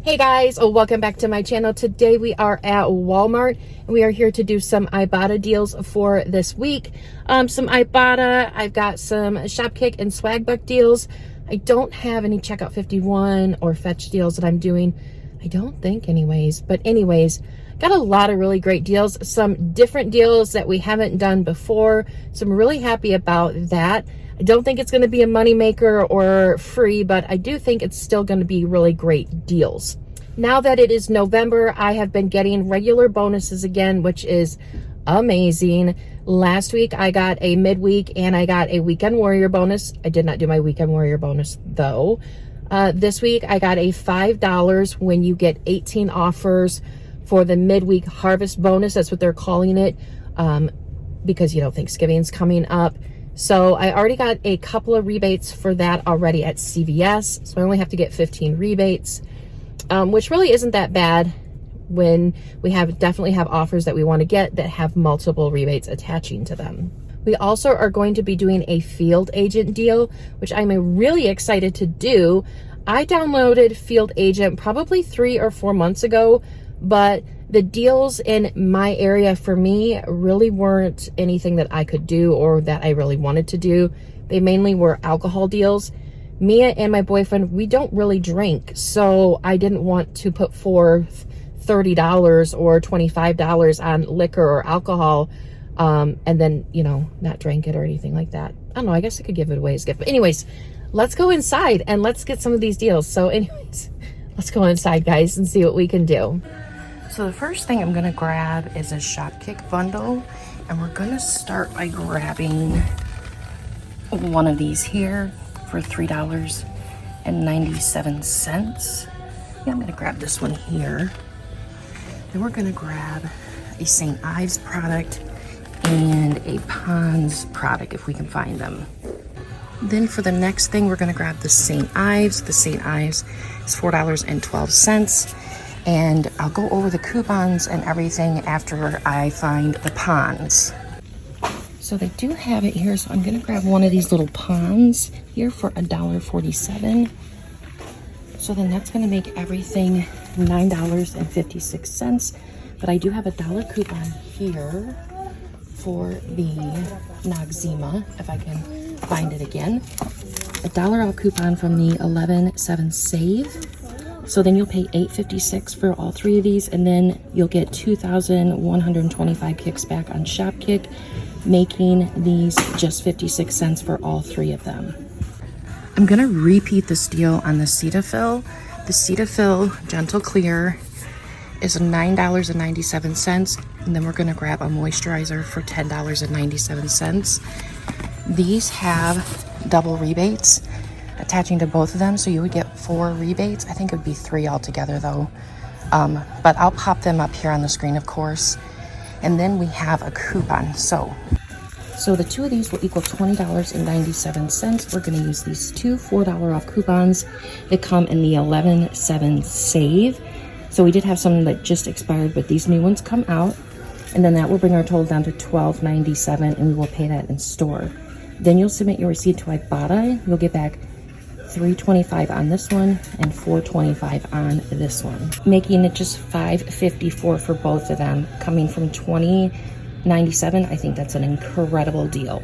Hey guys, welcome back to my channel. Today we are at Walmart and we are here to do some Ibotta deals for this week. Some Ibotta, I've got some Shopkick and swagbuck deals. I don't have any checkout 51 or fetch deals that I'm doing. I don't think anyways, but anyways, got a lot of really great deals, some different deals that we haven't done before. So I'm really happy about that. I don't think it's going to be a moneymaker or free, but I do think it's still going to be really great deals. Now that it is November, I have been getting regular bonuses again, which is amazing. Last week, I got a midweek and I got a weekend warrior bonus. I did not do my weekend warrior bonus though. This week, I got a $5 when you get 18 offers for the midweek harvest bonus. That's what they're calling it because, you know, Thanksgiving's coming up. So I already got a couple of rebates for that already at CVS. So I only have to get 15 rebates, which really isn't that bad when we definitely have offers that we want to get that have multiple rebates attaching to them. We also are going to be doing a field agent deal, which I'm really excited to do. I downloaded Field Agent probably 3 or 4 months ago, but the deals in my area for me really weren't anything that I could do or that I really wanted to do. They mainly were alcohol deals. Mia and my boyfriend, we don't really drink, so I didn't want to put forth $30 or $25 on liquor or alcohol and then, you know, not drink it or anything like that. I don't know, I guess I could give it away as a gift. But anyways, let's go inside and let's get some of these deals. So anyways, let's go inside, guys, and see what we can do. So the first thing I'm gonna grab is a Shopkick bundle, and we're gonna start by grabbing one of these here for $3.97. Yeah, I'm gonna grab this one here. Then we're gonna grab a St. Ives product and a Pond's product if we can find them. Then for the next thing, we're gonna grab the St. Ives. The St. Ives is $4.12. And I'll go over the coupons and everything after I find the Ponds. So they do have it here, so I'm gonna grab one of these little Ponds here for $1.47. So then that's gonna make everything $9.56. But I do have a $1 coupon here for the Noxzema, if I can find it again. A $1 off coupon from the 11/7 Save. So then you'll pay $8.56 for all 3 of these, and then you'll get 2,125 kicks back on Shopkick, making these just 56 cents for all 3 of them. I'm gonna repeat this deal on the Cetaphil. The Cetaphil Gentle Clear is $9.97, and then we're gonna grab a moisturizer for $10.97. These have double rebates attaching to both of them, so you would get 4 rebates. I think it would be 3 altogether though, but I'll pop them up here on the screen, of course. And then we have a coupon. So the 2 of these will equal $20.97. We're going to use these 2 $4 off coupons that come in the 11/7 Save. So we did have some that just expired, but these new ones come out, and then that will bring our total down to $12.97, and we will pay that in store. Then you'll submit your receipt to Ibotta. You'll get back $3.25 on this one and $4.25 on this one, making it just $5.54 for both of them, coming from $20.97. I think that's an incredible deal.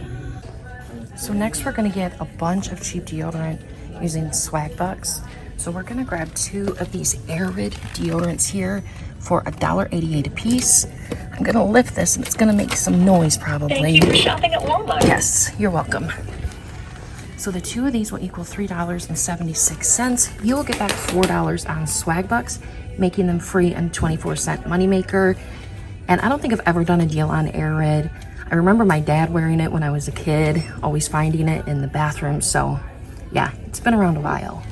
So next we're going to get a bunch of cheap deodorant using swagbucks. So we're going to grab 2 of these Arid deodorants here for $1.88 a piece. I'm going to lift this and it's going to make some noise probably. Thank you for shopping at Walmart. Yes, you're welcome. So the 2 of these will equal $3.76. You will get back $4 on swagbucks, making them free and 24-cent moneymaker. And I don't think I've ever done a deal on Arid. I remember my dad wearing it when I was a kid, always finding it in the bathroom. So yeah, it's been around a while.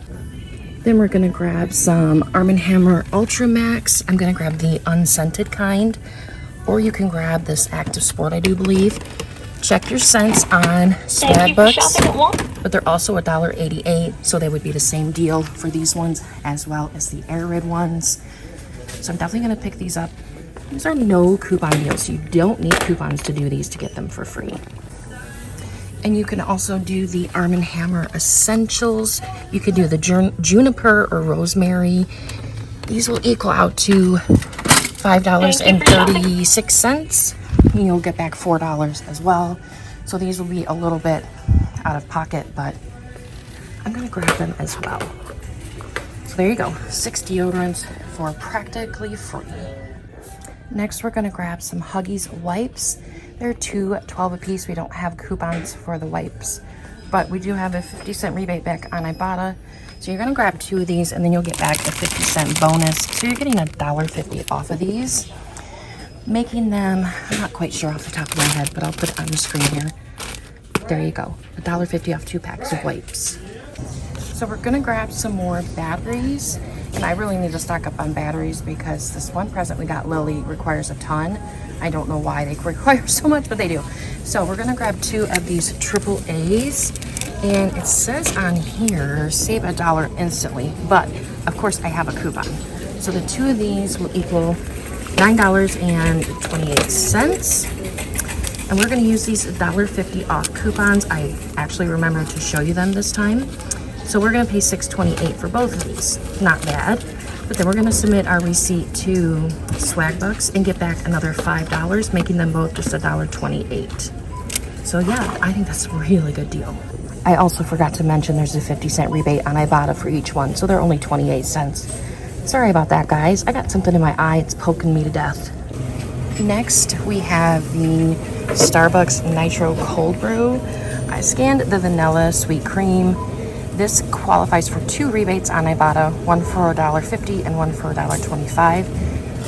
Then we're gonna grab some Arm & Hammer Ultra Max. I'm gonna grab the unscented kind, or you can grab this Active Sport, I do believe. Check your scents on swagbucks, but they're also $1.88, so they would be the same deal for these ones as well as the Arid ones. So I'm definitely gonna pick these up. These are no coupon deals, so you don't need coupons to do these to get them for free. And you can also do the Arm & Hammer Essentials. You could do the juniper or rosemary. These will equal out to $5.36. You'll get back $4 as well. So these will be a little bit out of pocket, but I'm gonna grab them as well. So there you go, 6 deodorants for practically free. Next, we're gonna grab some Huggies wipes. They're $2.12 a piece. We don't have coupons for the wipes, but we do have a 50-cent rebate back on Ibotta. So you're gonna grab 2 of these and then you'll get back a 50-cent bonus. So you're getting $1.50 off of these, making them, I'm not quite sure off the top of my head, but I'll put it on the screen here. There you go, $1.50 off 2 packs of wipes. So we're gonna grab some more batteries, and I really need to stock up on batteries because this one present we got Lily requires a ton. I don't know why they require so much, but they do. So we're gonna grab 2 of these AAAs, and it says on here, save $1 instantly, but of course I have a coupon. So the 2 of these will equal $9.28. And we're gonna use these $1.50 off coupons. I actually remembered to show you them this time. So we're gonna pay $6.28 for both of these. Not bad. But then we're gonna submit our receipt to Swagbucks and get back another $5, making them both just $1.28. So yeah, I think that's a really good deal. I also forgot to mention there's a 50-cent rebate on Ibotta for each one, so they're only 28 cents. Sorry about that, guys. I got something in my eye. It's poking me to death. Next, we have the Starbucks Nitro Cold Brew. I scanned the vanilla sweet cream. This qualifies for 2 rebates on Ibotta, one for $1.50 and one for $1.25.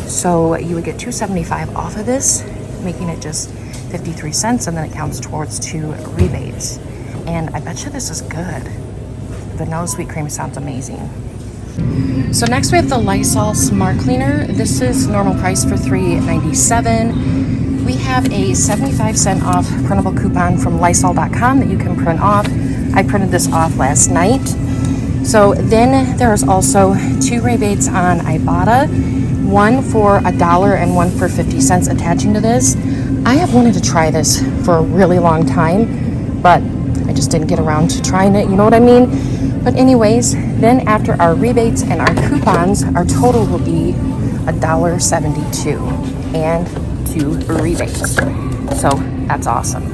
So you would get $2.75 off of this, making it just 53 cents, and then it counts towards 2 rebates. And I bet you this is good. Vanilla sweet cream sounds amazing. So next we have the Lysol Smart Cleaner. This is normal price for $3.97. We have a 75-cent off printable coupon from Lysol.com that you can print off. I printed this off last night. So then there's also 2 rebates on Ibotta, one for $1 and one for 50 cents attaching to this. I have wanted to try this for a really long time, but I just didn't get around to trying it, you know what I mean? But anyways, then after our rebates and our coupons, our total will be $1.72 and 2 rebates. So that's awesome.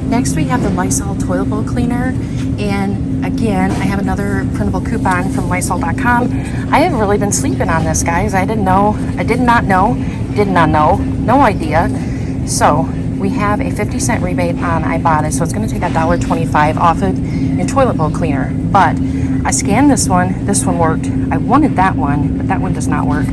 Next we have the Lysol Toilet Bowl Cleaner, and again, I have another printable coupon from Lysol.com. I have really been sleeping on this, guys. I did not know, no idea. So we have a 50-cent rebate on Ibotta, so it's going to take $1.25 off of your toilet bowl cleaner. But I scanned this one worked. I wanted that one, but that one does not work.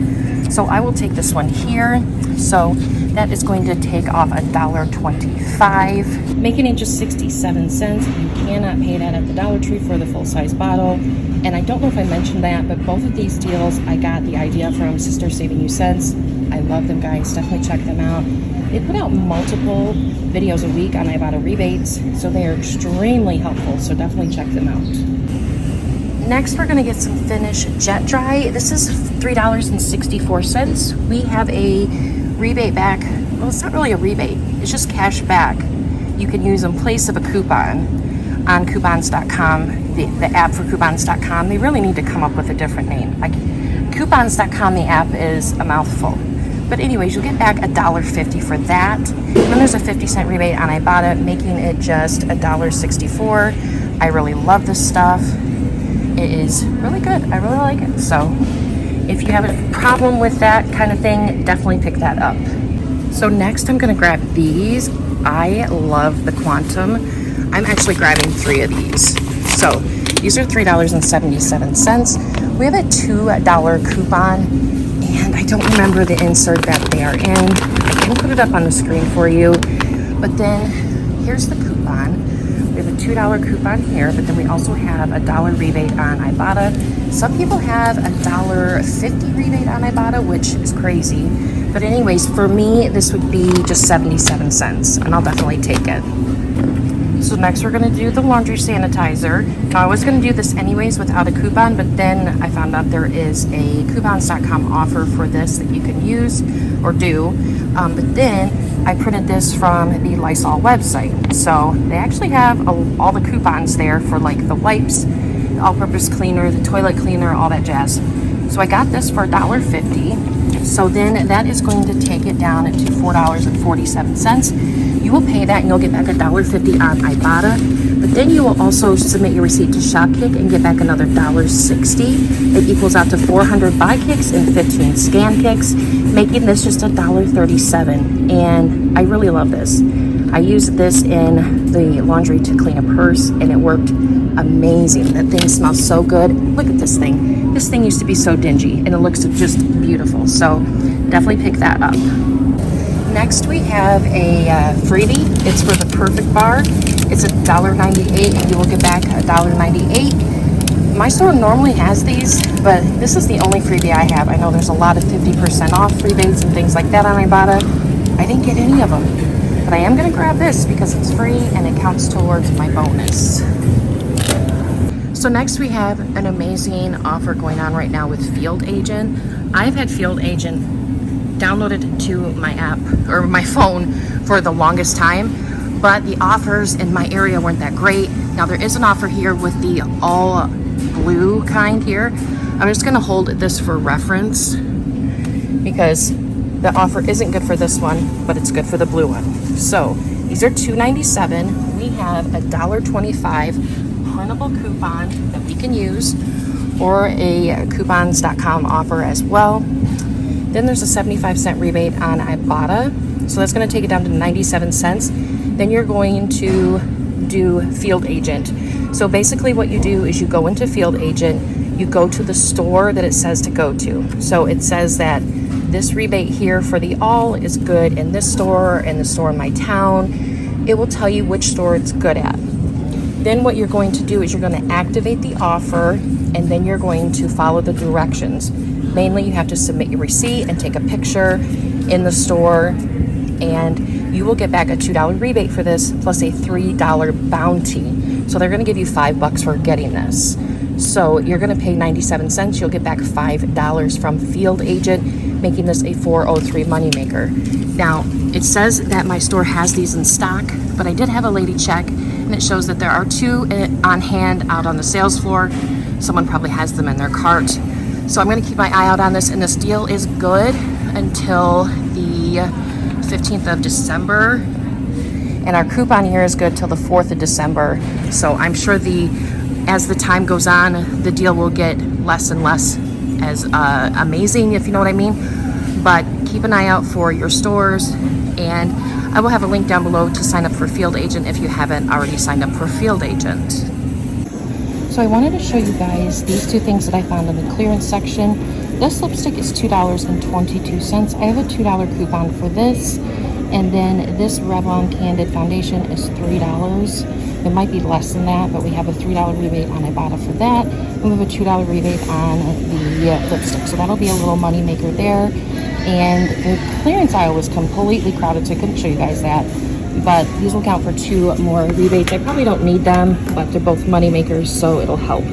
So I will take this one here. So that is going to take off $1.25, making it just 67 cents. You cannot pay that at the Dollar Tree for the full-size bottle. And I don't know if I mentioned that, but both of these deals, I got the idea from Sister Saving You Cents. I love them, guys. Definitely check them out. They put out multiple videos a week on Ibotta rebates, so they are extremely helpful, so definitely check them out. Next, we're gonna get some Finish Jet Dry. This is $3.64. We have a rebate back. Well, it's not really a rebate, it's just cash back. You can use in place of a coupon on coupons.com, the app for coupons.com. They really need to come up with a different name. Like coupons.com, the app is a mouthful. But anyways, you'll get back $1.50 for that. And then there's a 50-cent rebate on Ibotta, making it just $1.64. I really love this stuff. It is really good. I really like it. So if you have a problem with that kind of thing, definitely pick that up. So next I'm gonna grab these. I love the Quantum. I'm actually grabbing 3 of these. So these are $3.77. We have a $2 coupon, and I don't remember the insert that they are in. I can put it up on the screen for you. But then here's the coupon. We have a $2 coupon here, but then we also have a $1 rebate on Ibotta. Some people have a $1.50 rebate on Ibotta, which is crazy. But anyways, for me, this would be just 77 cents, and I'll definitely take it. So next we're gonna do the laundry sanitizer. Now I was gonna do this anyways without a coupon, but then I found out there is a coupons.com offer for this that you can use or do. But then I printed this from the Lysol website. So they actually have all the coupons there for like the wipes, the all-purpose cleaner, the toilet cleaner, all that jazz. So I got this for $1.50. So then that is going to take it down to $4.47. You will pay that and you'll get back $1.50 on Ibotta. But then you will also submit your receipt to Shopkick and get back another $1.60. It equals out to 400 buy kicks and 15 scan kicks, making this just $1.37. And I really love this. I used this in the laundry to clean a purse and it worked amazing. That thing smells so good. Look at this thing. This thing used to be so dingy and it looks just beautiful. So definitely pick that up. Next we have a freebie. It's for the Perfect Bar. It's $1.98 and you will get back $1.98. My store normally has these, but this is the only freebie I have. I know there's a lot of 50% off rebates and things like that on Ibotta. I didn't get any of them, but I am going to grab this because it's free and it counts towards my bonus. So next we have an amazing offer going on right now with Field Agent. I've had Field Agent downloaded to my app or my phone for the longest time, but the offers in my area weren't that great. Now there is an offer here with the all blue kind here. I'm just going to hold this for reference because the offer isn't good for this one, but it's good for the blue one. So these are $2.97. We have a $1.25 printable coupon that we can use, or a coupons.com offer as well. Then there's a 75-cent rebate on Ibotta, so that's going to take it down to 97 cents. Then you're going to do Field Agent. So basically what you do is you go into Field Agent, you go to the store that it says to go to. So it says that this rebate here for the all is good in this store and the store in my town. It will tell you which store it's good at. Then what you're going to do is you're going to activate the offer, and then you're going to follow the directions. Mainly you have to submit your receipt and take a picture in the store, and you will get back a $2 rebate for this plus a $3 bounty. So they're going to give you $5 for getting this. So you're going to pay 97 cents. You'll get back $5 from Field Agent, making this a $4.03 moneymaker. Now, it says that my store has these in stock, but I did have a lady check, and it shows that there are 2 on hand out on the sales floor. Someone probably has them in their cart. So I'm going to keep my eye out on this, and this deal is good until the 15th of December. And our coupon here is good till the 4th of December. So I'm sure as the time goes on, the deal will get less and less as amazing, if you know what I mean. But keep an eye out for your stores, and I will have a link down below to sign up for Field Agent if you haven't already signed up for Field Agent. So I wanted to show you guys these 2 things that I found in the clearance section. This lipstick is $2.22. I have a $2 coupon for this. And then this Revlon Candid Foundation is $3. It might be less than that, but we have a $3 rebate on Ibotta for that. And we have a $2 rebate on the lipstick. So that'll be a little money maker there. And the clearance aisle was completely crowded, so I couldn't show you guys that. But these will count for 2 more rebates. I probably don't need them, but they're both money makers, so it'll help.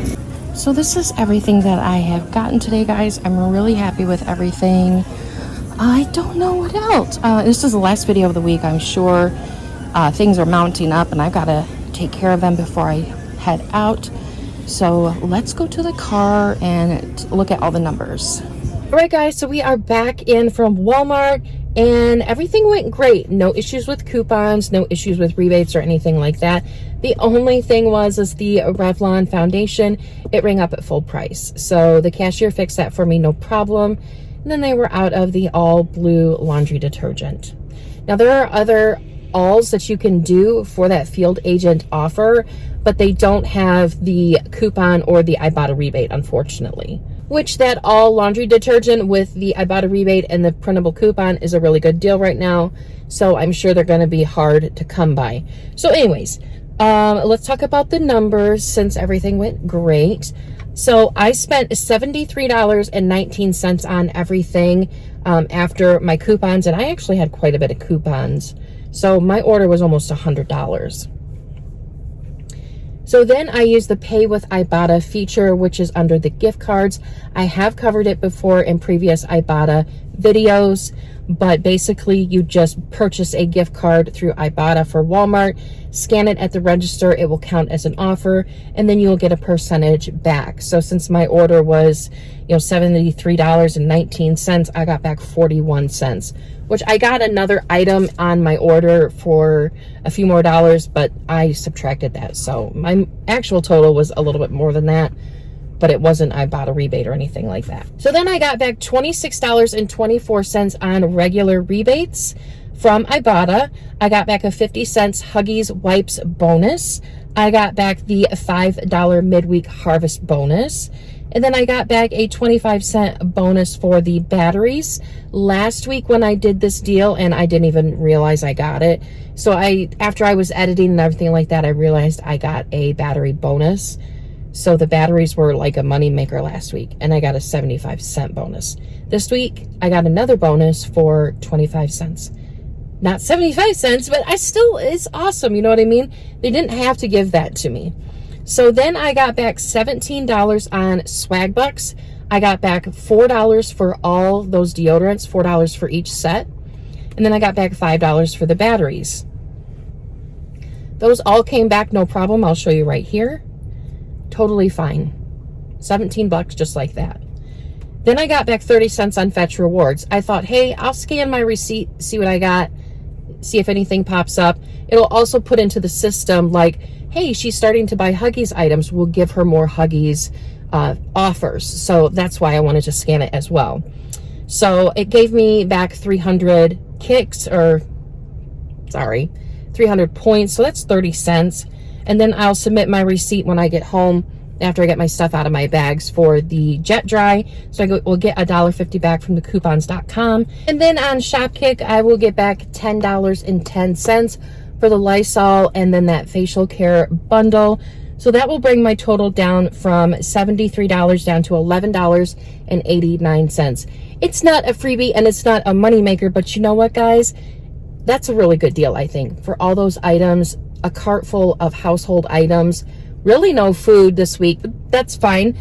So this is everything that I have gotten today, guys. I'm really happy with everything. I don't know what else. This is the last video of the week. I'm sure things are mounting up, and I've got to take care of them before I head out. So let's go to the car and look at all the numbers. All right, guys, so we are back in from Walmart, and everything went great. No issues with coupons, no issues with rebates or anything like that. The only thing is the Revlon foundation. It rang up at full price. So the cashier fixed that for me, no problem. And then they were out of the all blue laundry detergent. Now there are other alls that you can do for that Field Agent offer, but they don't have the coupon or the Ibotta rebate, unfortunately. Which that all laundry detergent with the Ibotta rebate and the printable coupon is a really good deal right now. So I'm sure they're going to be hard to come by. So anyways, let's talk about the numbers since everything went great. So I spent $73.19 on everything after my coupons, and I actually had quite a bit of coupons. So my order was almost $100. So then I use the Pay with Ibotta feature, which is under the gift cards. I have covered it before in previous Ibotta videos, but basically you just purchase a gift card through Ibotta for Walmart, scan it at the register, it will count as an offer, and then you'll get a percentage back. So since my order was, $73.19, I got back 41 cents, which I got another item on my order for a few more dollars, but I subtracted that. So my actual total was a little bit more than that, but it wasn't Ibotta rebate or anything like that. So then I got back $26.24 on regular rebates from Ibotta. I got back a 50 cents Huggies wipes bonus. I got back the $5 midweek harvest bonus. And then I got back a 25-cent bonus for the batteries. Last week when I did this deal, and I didn't even realize I got it. So after I was editing and everything like that, I realized I got a battery bonus. So the batteries were like a money maker last week, and I got a 75-cent bonus. This week, I got another bonus for 25 cents. Not 75 cents, but it's awesome, you know what I mean? They didn't have to give that to me. So then I got back $17 on swagbucks. I got back $4 for all those deodorants, $4 for each set. And then I got back $5 for the batteries. Those all came back no problem. I'll show you right here. Totally fine. 17 bucks just like that. Then I got back 30 cents on Fetch Rewards. I thought, hey, I'll scan my receipt, see what I got, see if anything pops up. It'll also put into the system like, hey, she's starting to buy Huggies items. We'll give her more Huggies offers. So that's why I wanted to scan it as well. So it gave me back 300 kicks, 300 points. So that's 30 cents. And then I'll submit my receipt when I get home after I get my stuff out of my bags for the Jet Dry. So we'll get $1.50 back from the coupons.com. And then on Shopkick, I will get back $10.10 for the Lysol and then that facial care bundle. So that will bring my total down from $73 down to $11.89. It's not a freebie and it's not a moneymaker, but you know what, guys? That's a really good deal, I think, for all those items. A cart full of household items. Really no food this week, but that's fine.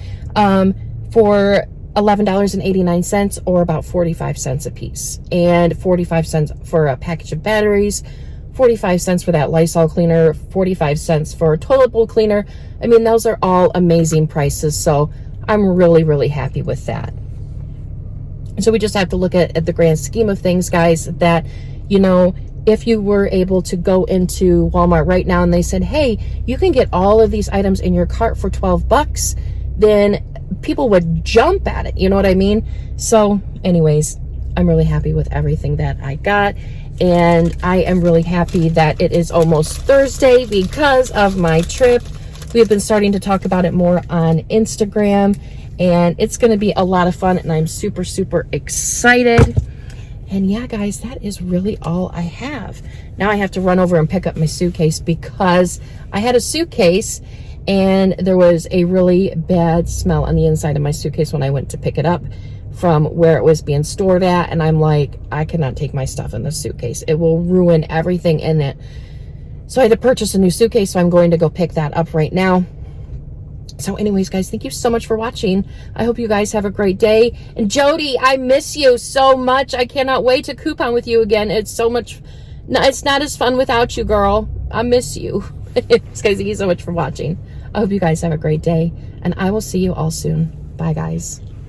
For $11.89 or about 45 cents a piece. And 45 cents for a package of batteries, 45 cents for that Lysol cleaner, 45 cents for a toilet bowl cleaner. I mean, those are all amazing prices. So I'm really, really happy with that. So we just have to look at the grand scheme of things, guys, that, if you were able to go into Walmart right now and they said, hey, you can get all of these items in your cart for 12 bucks, then people would jump at it. You know what I mean? So anyways, I'm really happy with everything that I got. And I am really happy that it is almost Thursday because of my trip. We have been starting to talk about it more on Instagram, and it's going to be a lot of fun, and I'm super, super excited. And yeah, guys, that is really all I have. Now I have to run over and pick up my suitcase because I had a suitcase and there was a really bad smell on the inside of my suitcase when I went to pick it up from where it was being stored at. And I'm like, I cannot take my stuff in this suitcase. It will ruin everything in it. So I had to purchase a new suitcase. So I'm going to go pick that up right now. So anyways, guys, thank you so much for watching. I hope you guys have a great day. And Jody, I miss you so much. I cannot wait to coupon with you again. It's so much, it's not as fun without you, girl. I miss you. Guys, thank you so much for watching. I hope you guys have a great day, and I will see you all soon. Bye, guys.